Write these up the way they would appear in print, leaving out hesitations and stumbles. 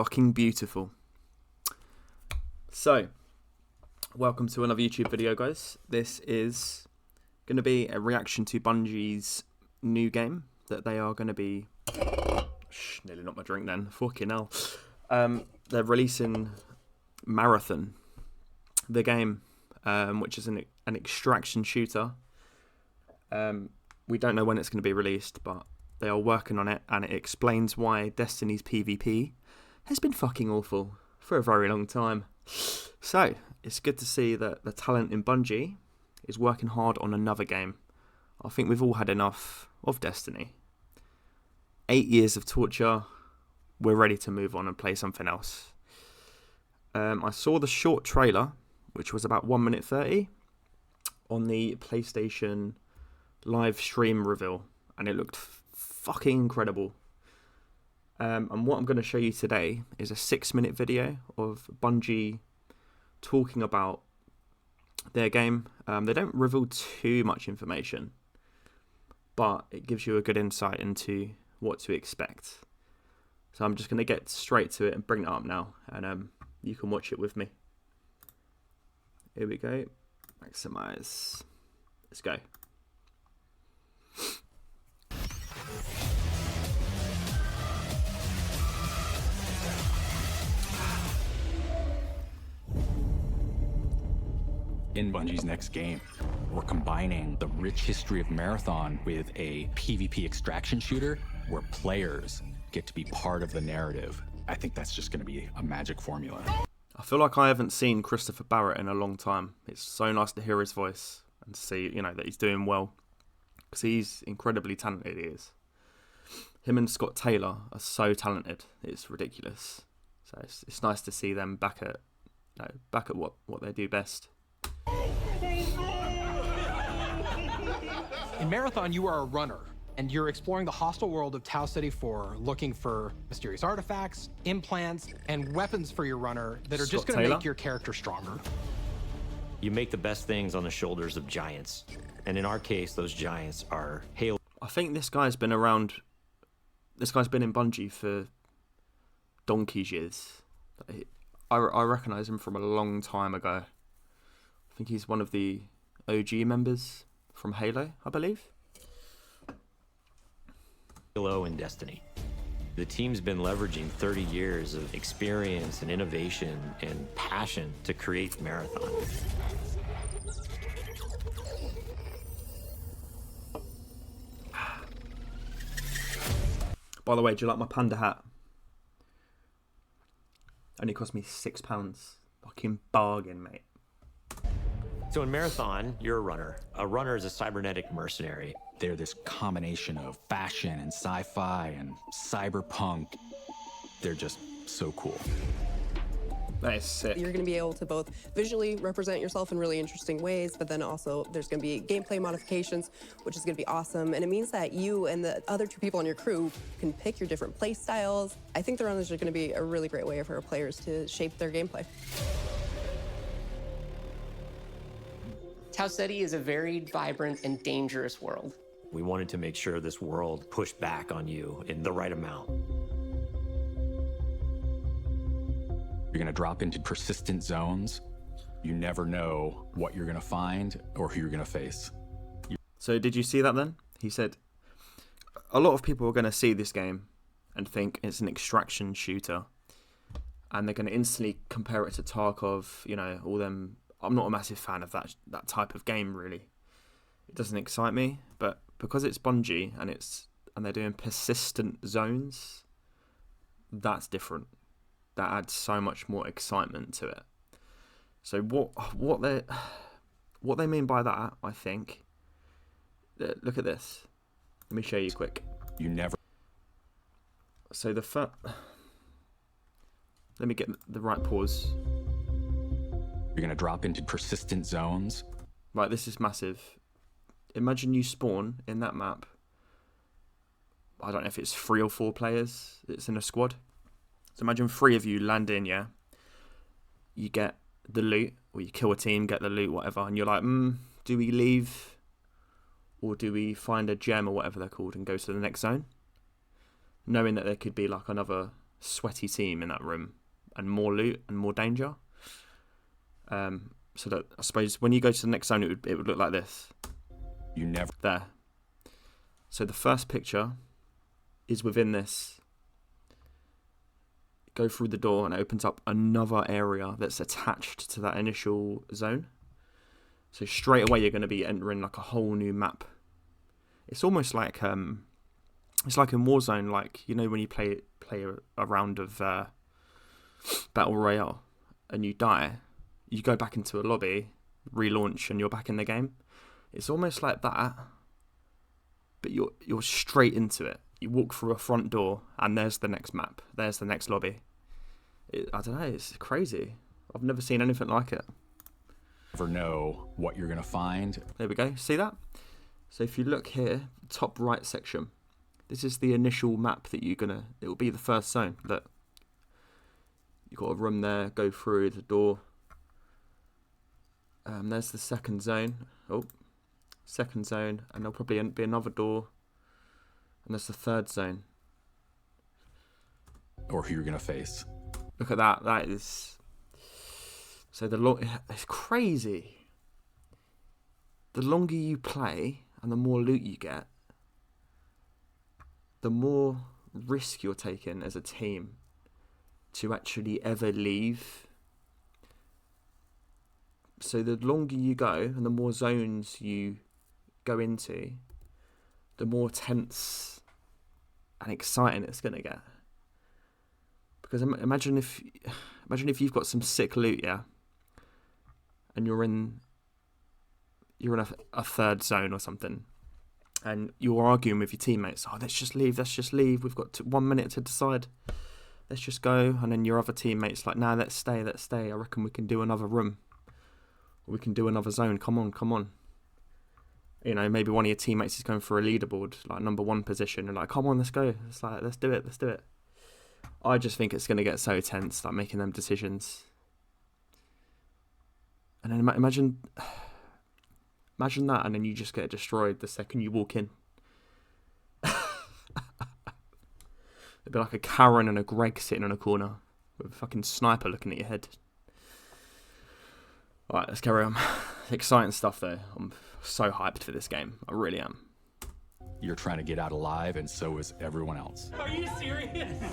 fucking beautiful. So, welcome to another YouTube video, guys. This is going to be a reaction to Bungie's new game that they are going to be... nearly not my drink then. Fucking hell. They're releasing Marathon, the game, which is an extraction shooter. We don't know when it's going to be released, but they are working on it, and it explains why Destiny's PvP has been fucking awful for a very long time. So, it's good to see that the talent in Bungie is working hard on another game. I think we've all had enough of Destiny. 8 years of torture, we're ready to move on and play something else. I saw the short trailer, which was about 1 minute 30, on the PlayStation live stream reveal, and it looked fucking incredible. And what I'm going to show you today is a 6-minute video of Bungie talking about their game. They don't reveal too much information, but it gives you a good insight into what to expect. So I'm just going to get straight to it and bring it up now, and you can watch it with me. Here we go. Maximize. Let's go. In Bungie's next game, we're combining the rich history of Marathon with a PvP extraction shooter where players get to be part of the narrative. I think that's just going to be a magic formula. I feel like I haven't seen Christopher Barrett in a long time. It's so nice to hear his voice and to see, that he's doing well, because he's incredibly talented. He is. Him and Scott Taylor are so talented. It's ridiculous. So it's nice to see them back at what they do best. In Marathon, you are a runner, and you're exploring the hostile world of Tau City 4, looking for mysterious artifacts, implants, and weapons for your runner that are just going to make your character stronger. You make the best things on the shoulders of giants, and in our case, those giants are Halo. I think this guy's been around. This guy's been in Bungie for donkey's years. I recognise him from a long time ago. I think he's one of the OG members from Halo, I believe. Halo and Destiny. The team's been leveraging 30 years of experience and innovation and passion to create Marathon. By the way, do you like my panda hat? Only cost me £6. Fucking bargain, mate. So in Marathon, you're a runner. A runner is a cybernetic mercenary. They're this combination of fashion and sci-fi and cyberpunk. They're just so cool. That is sick. You're going to be able to both visually represent yourself in really interesting ways, but then also there's going to be gameplay modifications, which is going to be awesome. And it means that you and the other 2 people on your crew can pick your different play styles. I think the runners are going to be a really great way for our players to shape their gameplay. Tau City is a varied, vibrant, and dangerous world. We wanted to make sure this world pushed back on you in the right amount. You're going to drop into persistent zones. You never know what you're going to find or who you're going to face. So did you see that then? He said a lot of people are going to see this game and think it's an extraction shooter, and they're going to instantly compare it to Tarkov, all them. I'm not a massive fan of that type of game, really. It doesn't excite me, but because it's Bungie and they're doing persistent zones, that's different. That adds so much more excitement to it. So what they mean by that, I think. Look at this. Let me show you quick. You never. So let me get the right pause. You're going to drop into persistent zones. Right, this is massive. Imagine you spawn in that map. I don't know if it's 3 or 4 players. It's in a squad. So imagine 3 of you land in, yeah? You get the loot, or you kill a team, get the loot, whatever, and you're like, do we leave? Or do we find a gem or whatever they're called and go to the next zone? Knowing that there could be like another sweaty team in that room, and more loot and more danger. So that I suppose when you go to the next zone, it would look like this. You never there. So the first picture is within this. Go through the door and it opens up another area that's attached to that initial zone. So straight away you're going to be entering like a whole new map. It's almost like it's like in Warzone, like you know when you play a round of Battle Royale and you die, you go back into a lobby, relaunch, and you're back in the game. It's almost like that, but you're straight into it. You walk through a front door, and there's the next map. There's the next lobby. I don't know. It's crazy. I've never seen anything like it. never know what you're going to find. There we go. See that? So if you look here, top right section, this is the initial map that you're gonna. It will be the first zone. Look, you got a room there. Go through the door. There's the second zone. Oh, second zone, and there'll probably be another door. And there's the third zone. Or who you're going to face. Look at that. That is... So it's crazy. The longer you play and the more loot you get, the more risk you're taking as a team to actually ever leave. So the longer you go and the more zones you go into, the more tense and exciting it's going to get. Because imagine if you've got some sick loot, yeah, and you're in a third zone or something, and you're arguing with your teammates. Oh, let's just leave. We've got 1 minute to decide. Let's just go. And then your other teammates like, nah, let's stay. I reckon we can do another room. Or we can do another zone. Come on. You know, maybe one of your teammates is going for a leaderboard, like number 1 position, and like, come on, let's go. It's like, let's do it. I just think it's going to get so tense, like making them decisions. And then imagine that, and then you just get destroyed the second you walk in. It'd be like a Karen and a Greg sitting in a corner with a fucking sniper looking at your head. Alright, let's carry on. Exciting stuff though. I'm so hyped for this game. I really am. You're trying to get out alive, and so is everyone else. Are you serious?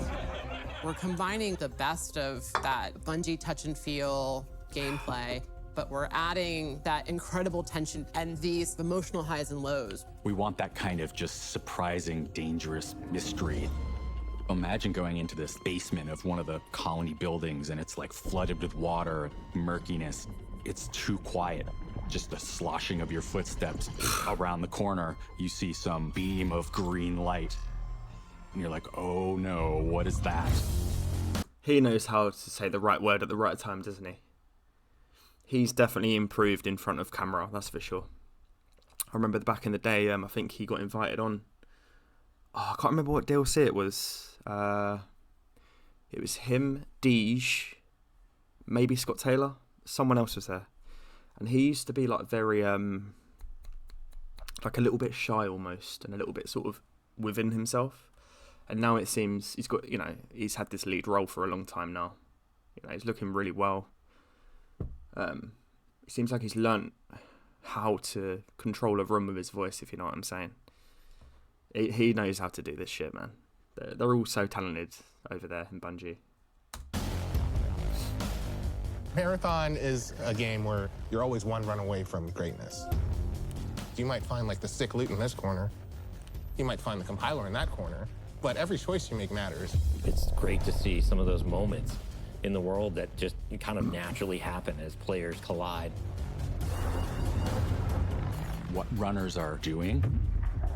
We're combining the best of that Bungie touch and feel gameplay, but we're adding that incredible tension and these emotional highs and lows. We want that kind of just surprising, dangerous mystery. Imagine going into this basement of one of the colony buildings, and it's like flooded with water, murkiness. It's too quiet. Just the sloshing of your footsteps. Around the corner, you see some beam of green light. And you're like, oh no, what is that? He knows how to say the right word at the right time, doesn't he? He's definitely improved in front of camera, that's for sure. I remember back in the day, I think he got invited on. Oh, I can't remember what DLC it was. It was him, Deej, maybe Scott Taylor. Someone else was there. And he used to be like very, like a little bit shy almost, and a little bit sort of within himself. And now it seems he's got, he's had this lead role for a long time now. He's looking really well. It seems like he's learnt how to control a room with his voice, if you know what I'm saying. He knows how to do this shit, man. They're all so talented over there in Bungie. Marathon is a game where you're always one run away from greatness. You might find like the sick loot in this corner. You might find the compiler in that corner. But every choice you make matters. It's great to see some of those moments in the world that just kind of naturally happen as players collide. What runners are doing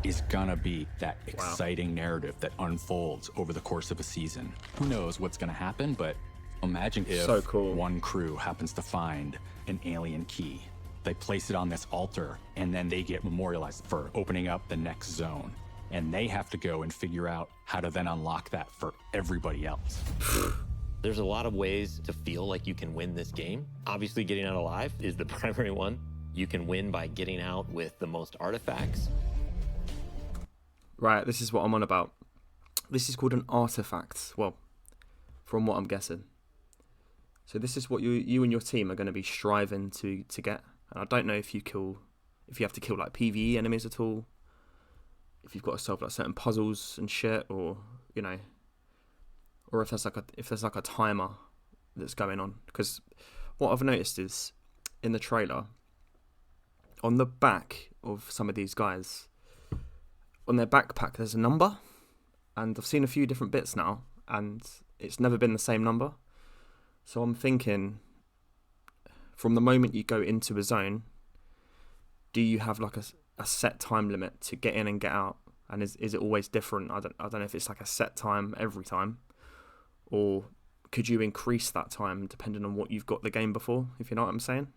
is gonna be that exciting narrative that unfolds over the course of a season. Who knows what's gonna happen, but imagine if so cool. One crew happens to find an alien key. They place it on this altar, and then they get memorialized for opening up the next zone. And they have to go and figure out how to then unlock that for everybody else. There's a lot of ways to feel like you can win this game. Obviously, getting out alive is the primary one. You can win by getting out with the most artifacts. Right, this is what I'm on about. This is called an artifact. Well, from what I'm guessing. So this is what you and your team are going to be striving to get. And I don't know if you have to kill like PvE enemies at all, if you've got to solve like certain puzzles and shit, or you know, or if there's like a timer that's going on. Because what I've noticed is in the trailer, on the back of some of these guys, on their backpack there's a number, and I've seen a few different bits now, and it's never been the same number. So I'm thinking, from the moment you go into a zone, do you have like a set time limit to get in and get out? And is it always different? I don't know if it's like a set time every time, or could you increase that time depending on what you've got the game before, if you know what I'm saying?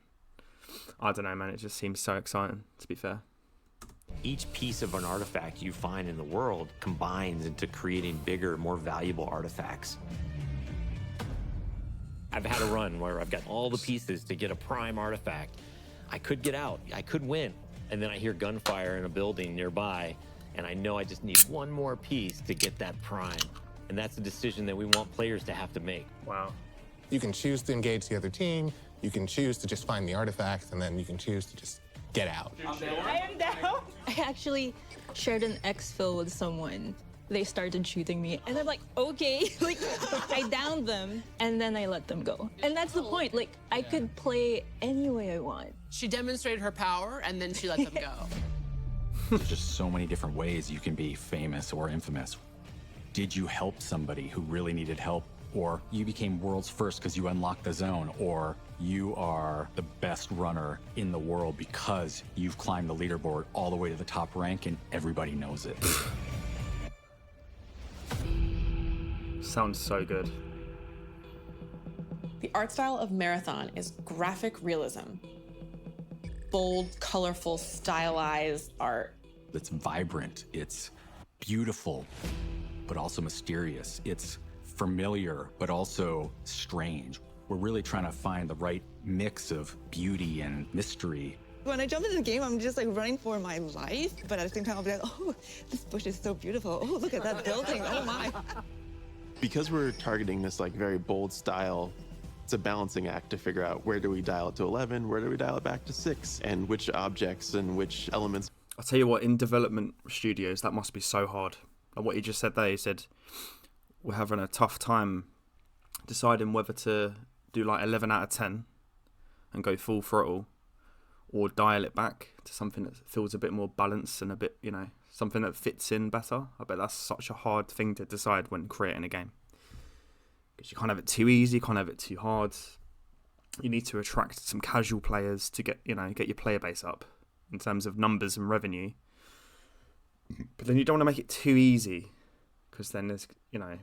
I don't know, man. It just seems so exciting, to be fair. Each piece of an artifact you find in the world combines into creating bigger, more valuable artifacts. I've had a run where I've got all the pieces to get a prime artifact. I could get out, I could win, and then I hear gunfire in a building nearby, and I know I just need one more piece to get that prime. And that's a decision that we want players to have to make. Wow. You can choose to engage the other team, you can choose to just find the artifacts, and then you can choose to just get out. I am down. I actually shared an exfil with someone. They started shooting me, and I'm like, okay. Like, I downed them, and then I let them go. And that's the point. Like, I could play any way I want. She demonstrated her power, and then she let them go. There's just so many different ways you can be famous or infamous. Did you help somebody who really needed help? Or you became world's first because you unlocked the zone? Or you are the best runner in the world because you've climbed the leaderboard all the way to the top rank and everybody knows it? Sounds so good. The art style of Marathon is graphic realism. Bold, colorful, stylized art. It's vibrant, it's beautiful, but also mysterious. It's familiar, but also strange. We're really trying to find the right mix of beauty and mystery. When I jump into the game, I'm just like running for my life, but at the same time, I'll be like, oh, this bush is so beautiful. Oh, look at that building, oh my. Because we're targeting this like very bold style, it's a balancing act to figure out where do we dial it to 11, where do we dial it back to 6, and which objects and which elements. I'll tell you what, in development studios, that must be so hard. Like what he just said there, he said, we're having a tough time deciding whether to do like 11 out of 10 and go full throttle, or dial it back to something that feels a bit more balanced and a bit, you know, something that fits in better. I bet that's such a hard thing to decide when creating a game. Because you can't have it too easy, you can't have it too hard. You need to attract some casual players to get your player base up in terms of numbers and revenue. But then you don't want to make it too easy, because then there's, you know,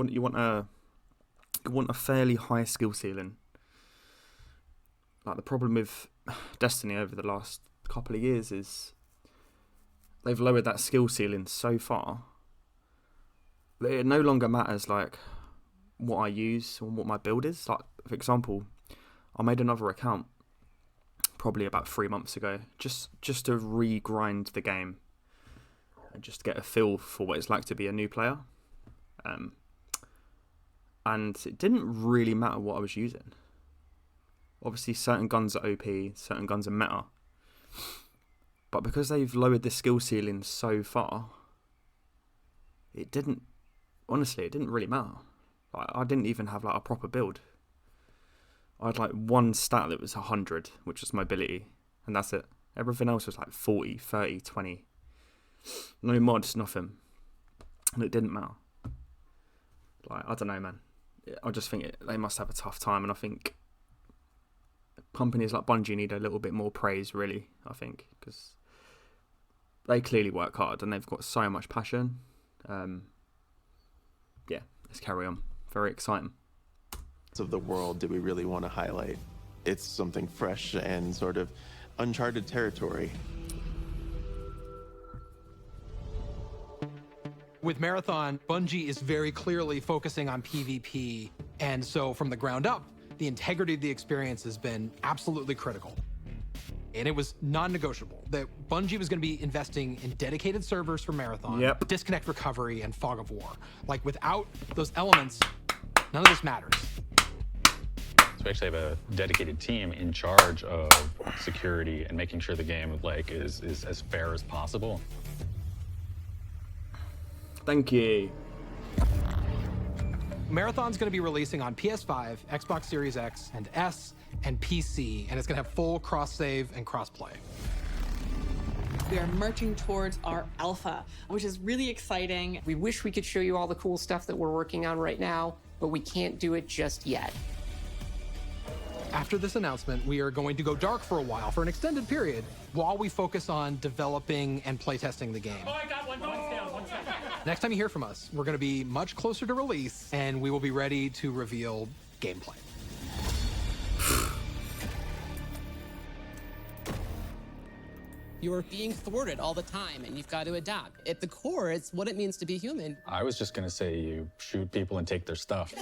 you want a fairly high skill ceiling. Like the problem with Destiny over the last couple of years is they've lowered that skill ceiling so far that it no longer matters like what I use or what my build is. Like, for example, I made another account probably about 3 months ago just to re-grind the game and just to get a feel for what it's like to be a new player. And it didn't really matter what I was using. Obviously, certain guns are OP, certain guns are meta. But because they've lowered the skill ceiling so far, it didn't really matter. Like, I didn't even have like a proper build. I had like one stat that was 100, which was mobility, and that's it. Everything else was like 40, 30, 20. No mods, nothing. And it didn't matter. Like, I don't know, man. I just think they must have a tough time, and I think companies like Bungie need a little bit more praise, really, I think, because they clearly work hard and they've got so much passion. Yeah, let's carry on. Very exciting. Of the world do we really want to highlight? It's something fresh and sort of uncharted territory. With Marathon, Bungie is very clearly focusing on PvP, and so from the ground up, the integrity of the experience has been absolutely critical. And it was non-negotiable that Bungie was going to be investing in dedicated servers for Marathon, Yep. disconnect recovery, and Fog of War. Like, without those elements, None of this matters. So we actually have a dedicated team in charge of security and making sure the game is as fair as possible. Thank you. Marathon's going to be releasing on PS5, Xbox Series X and S, and PC, and it's going to have full cross-save and cross-play. We are marching towards our alpha, which is really exciting. We wish we could show you all the cool stuff that we're working on right now, but we can't do it just yet. After this announcement, we are going to go dark for a while, for an extended period, while we focus on developing and playtesting the game. Oh, I got one. One's down. One's down. Next time you hear from us, we're going to be much closer to release, and we will be ready to reveal gameplay. You're being thwarted all the time, and you've got to adapt. At the core, it's what it means to be human. I was just gonna say you shoot people and take their stuff.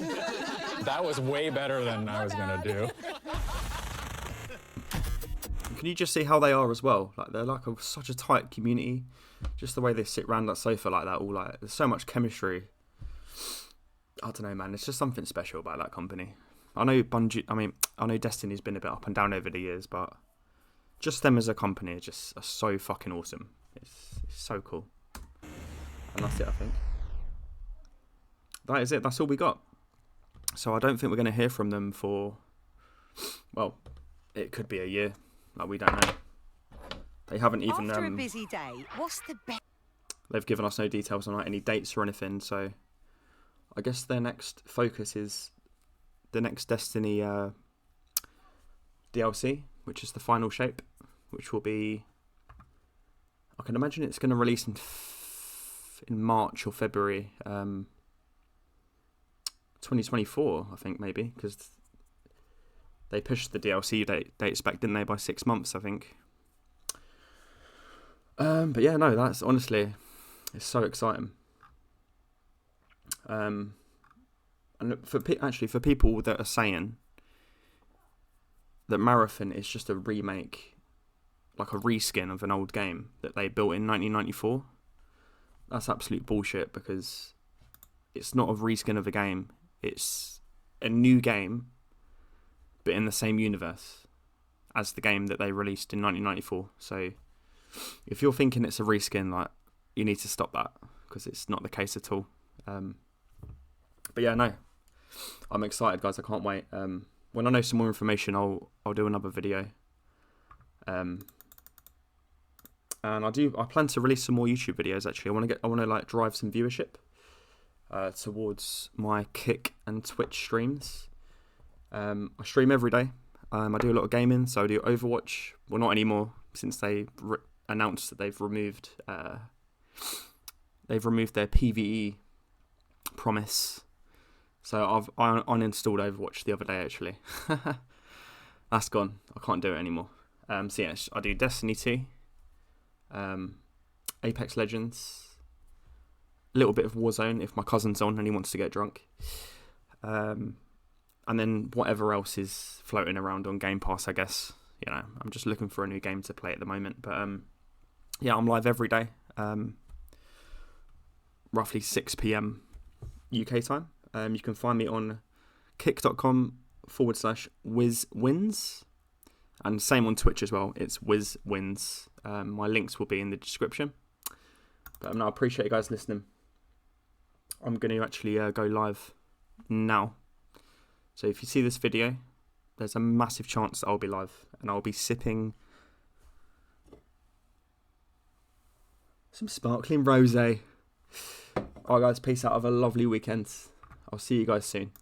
That was way better than I was gonna do. Can you just see how they are as well? Like they're like such a tight community. Just the way they sit around that sofa like that, all like there's so much chemistry. I don't know, man. It's just something special about that company. I know Bungie. I know Destiny's been a bit up and down over the years, but just them as a company are just are so fucking awesome. It's so cool. And that's it, I think. That is it. That's all we got. So I don't think we're going to hear from them for, well, it could be a year. Like, we don't know. They haven't even... After a busy day, what's the best... They've given us no details on like, any dates or anything, so I guess their next focus is the next Destiny DLC, which is the final shape, which will be... I can imagine it's going to release in March or February 2024, I think, maybe, because they pushed the DLC dates back, didn't they, by 6 months, I think. But yeah, no, that's honestly, it's so exciting. And for people that are saying that Marathon is just a remake, like a reskin of an old game that they built in 1994, that's absolute bullshit, because it's not a reskin of a game. It's a new game, but in the same universe as the game that they released in 1994. So if you're thinking it's a reskin, like, you need to stop that, because it's not the case at all. But yeah, no, I'm excited, guys. I can't wait. When I know some more information, I'll do another video. And I plan to release some more YouTube videos. Actually, I want to like drive some viewership towards my Kick and Twitch streams. I stream every day. I do a lot of gaming, so I do Overwatch. Well, not anymore, since they announced that they've removed their PvE promise. So I uninstalled Overwatch the other day, actually. That's gone. I can't do it anymore. So yeah, I do Destiny 2, Apex Legends, a little bit of Warzone if my cousin's on and he wants to get drunk, and then whatever else is floating around on Game Pass, I guess. You know, I'm just looking for a new game to play at the moment. But yeah, I'm live every day, roughly 6 p.m. UK time. You can find me on kick.com/WizWins, and same on Twitch as well. It's WizWins. My links will be in the description. But no, I appreciate you guys listening. I'm going to actually go live now. So if you see this video, there's a massive chance that I'll be live, and I'll be sipping some sparkling rosé. Alright guys, peace out. Have a lovely weekend. I'll see you guys soon.